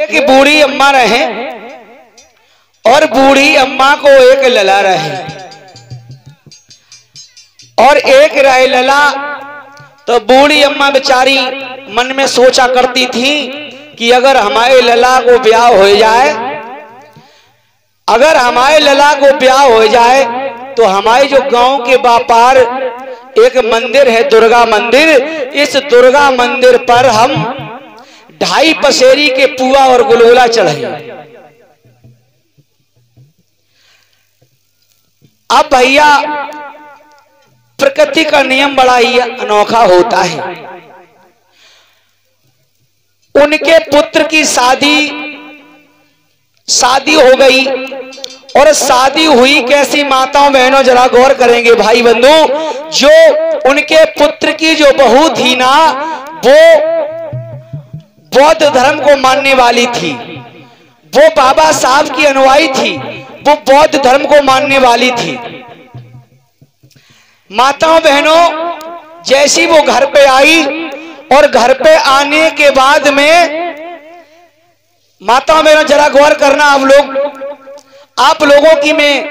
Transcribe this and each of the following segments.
एक बूढ़ी अम्मा रहे और बूढ़ी अम्मा को एक लला रहे और एक रहे लला। तो बूढ़ी अम्मा बेचारी मन में सोचा करती थी कि अगर हमारे लला को ब्याह हो जाए, अगर हमारे लला को ब्याह हो जाए तो हमारे जो गांव के बापार एक मंदिर है दुर्गा मंदिर, इस दुर्गा मंदिर पर हम 2.5 पसेरी के पुआ और गुलगुला चढ़ाएंगे। अब भैया प्रकृति का नियम बड़ा ही अनोखा होता है। उनके पुत्र की शादी हो गई और शादी हुई कैसी माताओं बहनों जरा गौर करेंगे भाई बंधु। जो उनके पुत्र की जो बहू थी ना, वो बौद्ध धर्म को मानने वाली थी, वो बाबा साहब की अनुयायी थी, वो बौद्ध धर्म को मानने वाली थी। माताओं बहनों जैसी वो घर पे आई और घर पे आने के बाद में माताओं बहनों जरा गौर करना आप लोगों की मैं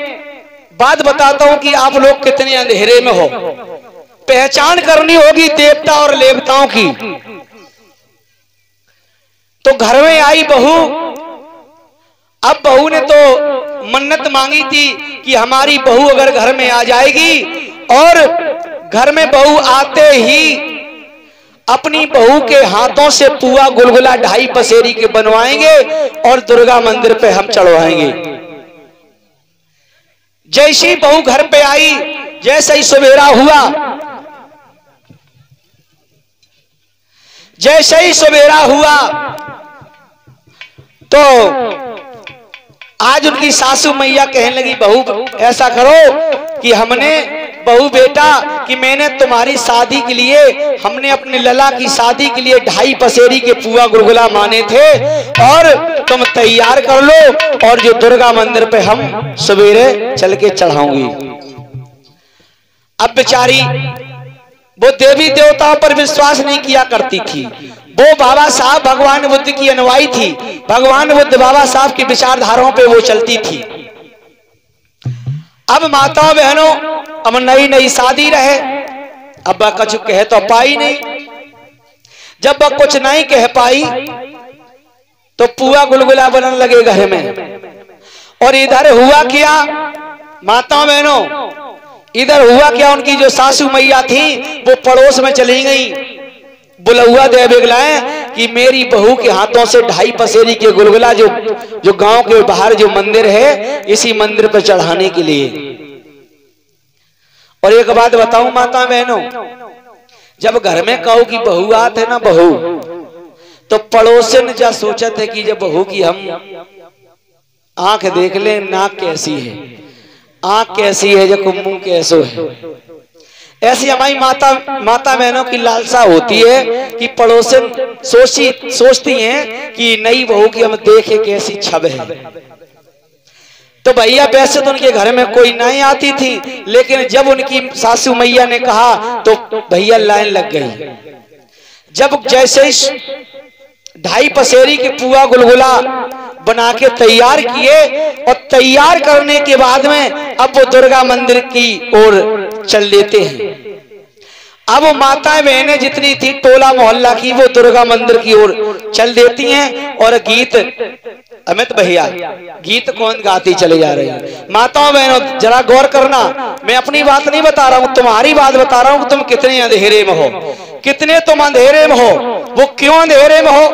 बात बताता हूं कि आप लोग कितने अंधेरे में हो। पहचान करनी होगी देवता और देवताओं की। तो घर में आई बहू। अब बहू ने तो मन्नत मांगी थी कि हमारी बहू अगर घर में आ जाएगी, और घर में बहू आते ही अपनी बहू के हाथों से पुआ गुलगुला 2.5 पसेरी के बनवाएंगे और दुर्गा मंदिर पे हम चढ़वाएंगे। जैसी बहू घर पे आई, जैसे ही सवेरा हुआ, जैसे ही सवेरा हुआ तो आज उनकी सासू मैया कहने लगी, बहू ऐसा करो कि हमने बहू बेटा कि मैंने तुम्हारी शादी के लिए, हमने अपने लला की शादी के लिए 2.5 पसेरी के पुआ गुलगुला माने थे और तुम तैयार कर लो और जो दुर्गा मंदिर पे हम सवेरे चल के चढ़ाऊंगी। अब बेचारी वो देवी देवताओं पर विश्वास नहीं किया करती थी। वो बाबा साहब भगवान बुद्ध की अनुयायी थी, भगवान बुद्ध बाबा साहब की विचारधाराओं पे वो चलती थी। अब माताओं बहनों अब नई शादी रहे, अब वह कुछ कह तो पाई नहीं। जब वह कुछ नहीं कह पाई तो पुआ गुलगुला बनने लगे घर में। और इधर हुआ क्या माताओं बहनों, इधर हुआ क्या, उनकी जो सासू मैया थी वो पड़ोस में चली गई, बुलौआ दे बेगलाए कि मेरी बहू के हाथों से 2.5 पसेरी के गुलगुला जो गांव के बाहर जो मंदिर है, इसी मंदिर पर चढ़ाने के लिए। और एक बात बताऊं माता बहनों, जब घर में कहो कि बहू आते ना बहू, तो पड़ोसन जा सोचा थे कि जब बहू की हम आंख देख ले, नाक कैसी है, आंख कैसी है, जब मुंह कैसो है। ऐसी हमारी माता बहनों की लालसा होती है कि पड़ोसन सोचती हैं कि नई बहू की हम देखे कैसी छब है। तो भैया वैसे तो उनके घर में कोई नहीं आती थी, लेकिन जब उनकी सासू मैया ने कहा तो भैया लाइन लग गई। जब जैसे 2.5 पसेरी के पुआ गुलगुला बना के तैयार किए और तैयार करने के बाद में अब वो दुर्गा मंदिर की ओर चल लेते हैं। अब वो माताएं बहनें जितनी थी टोला मोहल्ला की, वो दुर्गा मंदिर की ओर चल देती हैं। और गीत अमित भैया गीत कौन गाती चले जा रहे हैं। माताओं बहनों जरा गौर करना, मैं अपनी बात नहीं बता रहा हूं, तुम्हारी बात बता रहा हूं कि तुम कितने अंधेरे में हो, कितने तुम अंधेरे में हो। वो क्यों अंधेरे में हो?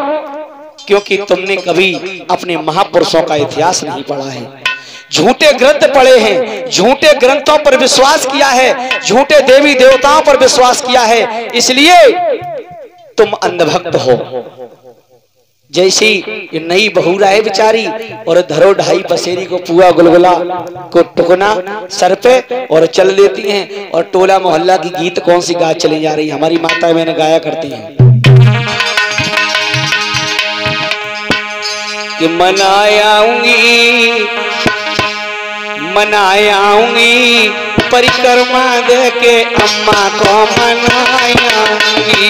क्योंकि तुमने कभी अपने महापुरुषों का इतिहास नहीं पढ़ा है, झूठे ग्रंथ पढ़े हैं, झूठे ग्रंथों पर विश्वास किया है, झूठे देवी देवताओं पर विश्वास किया है, इसलिए तुम अंधभक्त हो। जैसी ये नई बहू रहे बेचारी और धरो 2.5 पसेरी को पुआ गुलगुला को टुकना सर पे और चल देती हैं। और टोला मोहल्ला की गीत कौन सी गा चली जा रही है, हमारी माताएं मैंने गाया करती हैं कि मनायाऊंगी परिक्रमा दे के अम्मा को मनायाऊंगी।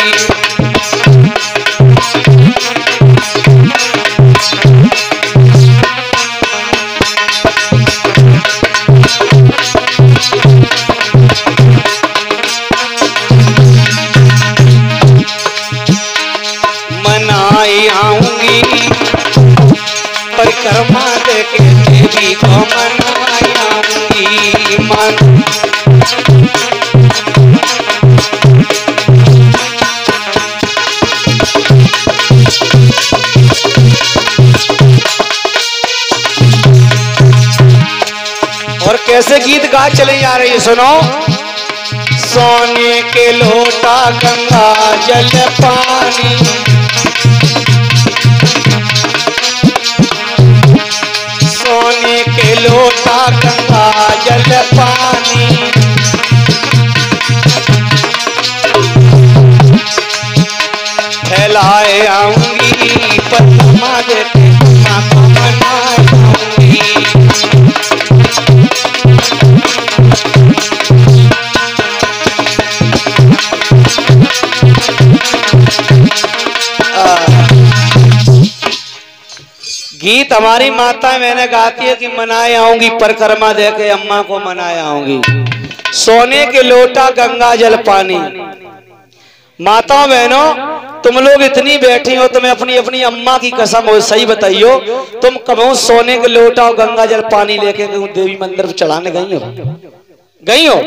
लेके देवी को मनाऊंगी मन। और कैसे गीत गा चले जा रही है, सुनो। सोने के लोटा गंगा जल पानी, सोने के लोटा गंगा जल पानी, फैलाए आऊंगी परमा देते माँ को मनाए आऊंगी। गीत हमारी माता मैंने गाती है कि मनाए आऊंगी परिक्रमा देके अम्मा को मनाए आऊंगी। सोने के लोटा गंगा जल पानी। माता बहनों तुम लोग इतनी बैठी हो, तुम्हें अपनी अपनी अम्मा की कसम हो, सही बताइयो तुम कब सोने के लोटा और गंगा जल पानी लेके देवी मंदिर चढ़ाने गई हो? गई हो?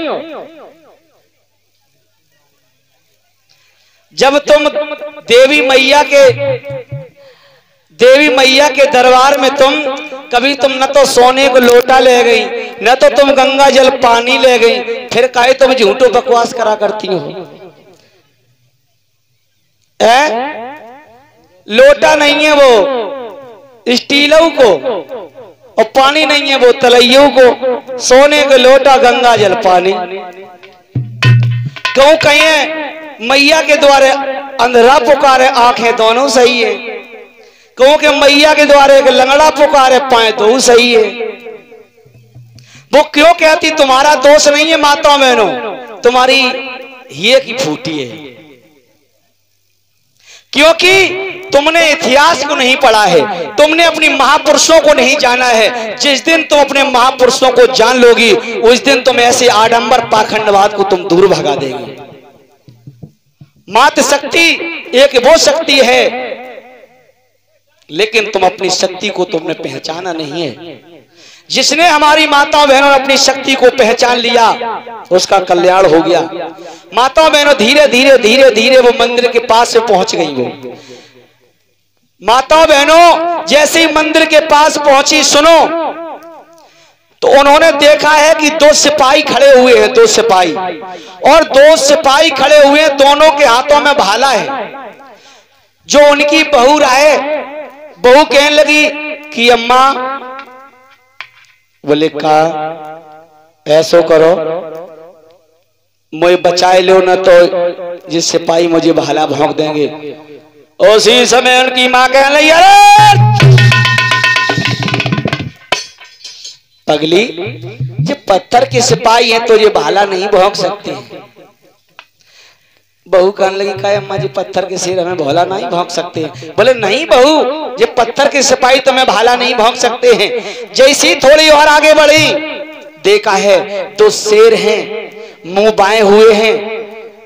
जब तुम देवी मैया के दरबार में कभी तुम न तो सोने को लोटा ले गई, न तो तुम गंगा जल पानी ले गई, फिर काहे तुम झूठो बकवास करा करती हो? लोटा नहीं है वो स्टीलों को, और पानी नहीं है वो तलैयों को। सोने का लोटा गंगा जल पानी। क्यों कहें मैया के द्वारे अंधेरा पुकारे आंखें दोनों सही है, क्योंकि मैया के द्वारे एक लंगड़ा पुकारे पाए तो सही है। वो क्यों कहती तुम्हारा दोष नहीं है माता बहनों, तुम्हारी ये की फूटी है, क्योंकि तुमने इतिहास को नहीं पढ़ा है, तुमने अपनी महापुरुषों को नहीं जाना है। जिस दिन तुम अपने महापुरुषों को जान लोगी उस दिन तुम ऐसे आडंबर पाखंडवाद को तुम दूर भगा देगी। मात शक्ति एक वो शक्ति है, लेकिन तुम अपनी शक्ति को तुमने पहचाना नहीं है। जिसने हमारी माता बहनों ने अपनी शक्ति को पहचान लिया उसका कल्याण हो गया। माता बहनों धीरे धीरे धीरे धीरे वो मंदिर के पास से पहुंच गई। वो माता बहनों जैसे ही मंदिर के पास पहुंची, सुनो, तो उन्होंने देखा है कि दो सिपाही खड़े हुए हैं, दो सिपाही, और दो सिपाही खड़े हुए हैं, दोनों के हाथों में भाला है। जो उनकी बहू आए, बहू कहने लगी कि अम्मा, बोले का ऐसो करो मुझे बचाए लो, न तो जिस सिपाही मुझे भाला भोंक देंगे। उसी समय उनकी मां कहने लगी, अरे पगली, ये पत्थर के सिपाही हैं तो ये भाला नहीं भोंक सकते। बहू कहने लगी, का अम्मा जी पत्थर के सिर हमें भाला नहीं भोंक सकते। बोले नहीं बहू, ये पत्थर के सिपाही तुम्हें भाला नहीं भोंक सकते हैं। जैसी थोड़ी और आगे बढ़ी, देखा है तो शेर हैं, मुंह बाएं हुए हैं।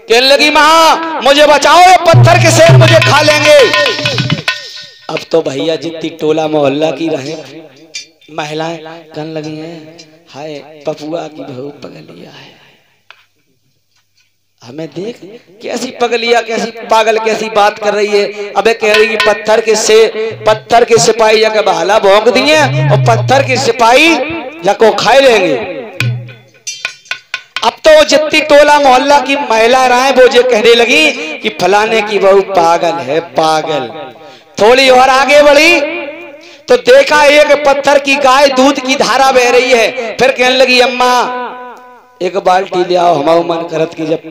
कहने लगी मां मुझे बचाओ, ये पत्थर के शेर मुझे खा लेंगे। अब तो भैया जितनी टोला मोहल्ला की रहे महिलाएं कहने लगी हैं, हाय पपुआ की बहू पगलिया है, हमें देख कैसी पगलिया, कैसी पागल, कैसी बात कर रही है। अबे कह रही कि पत्थर के सिपाही जाके भाला भोंक दिए और पत्थर के सिपाही जाको खाए लेंगे। अब तो जितनी टोला मोहल्ला की महिला रहे वो जो कहने लगी कि फलाने की बहू पागल है, पागल। थोड़ी और आगे बढ़ी तो देखा एक पत्थर की गाय दूध की धारा बह रही है। फिर कहने लगी अम्मा एक बाल्टी ले आओ, हमारा मन करत कि जब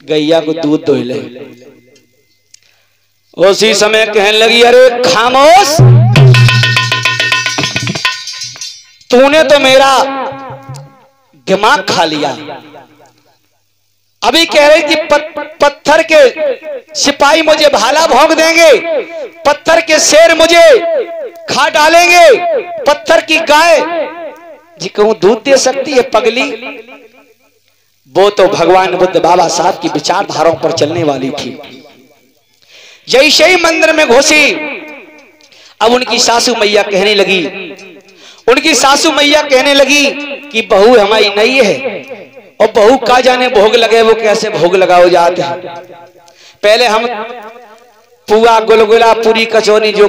गैया को दूध दो ले। उसी समय कहने लगी, अरे खामोश, तूने तो मेरा दिमाग खा लिया। अभी कह रही थी पत्थर के सिपाही मुझे भाला भोंक देंगे, पत्थर के शेर मुझे खा डालेंगे, पत्थर की गाय जी कहूं दूध दे सकती है पगली। वो तो भगवान बुद्ध बाबा साहब की विचारधाराओं पर चलने वाली थी। जैसे ही मंदिर में घुसी, अब उनकी सासू मैया कहने लगी, उनकी सासू मैया कहने लगी कि बहू हमारी नहीं है, और बहू का जाने भोग लगे वो कैसे भोग लगाओ जाते हैं। पहले हम पुआ गुलगुला पूरी कचौरी जो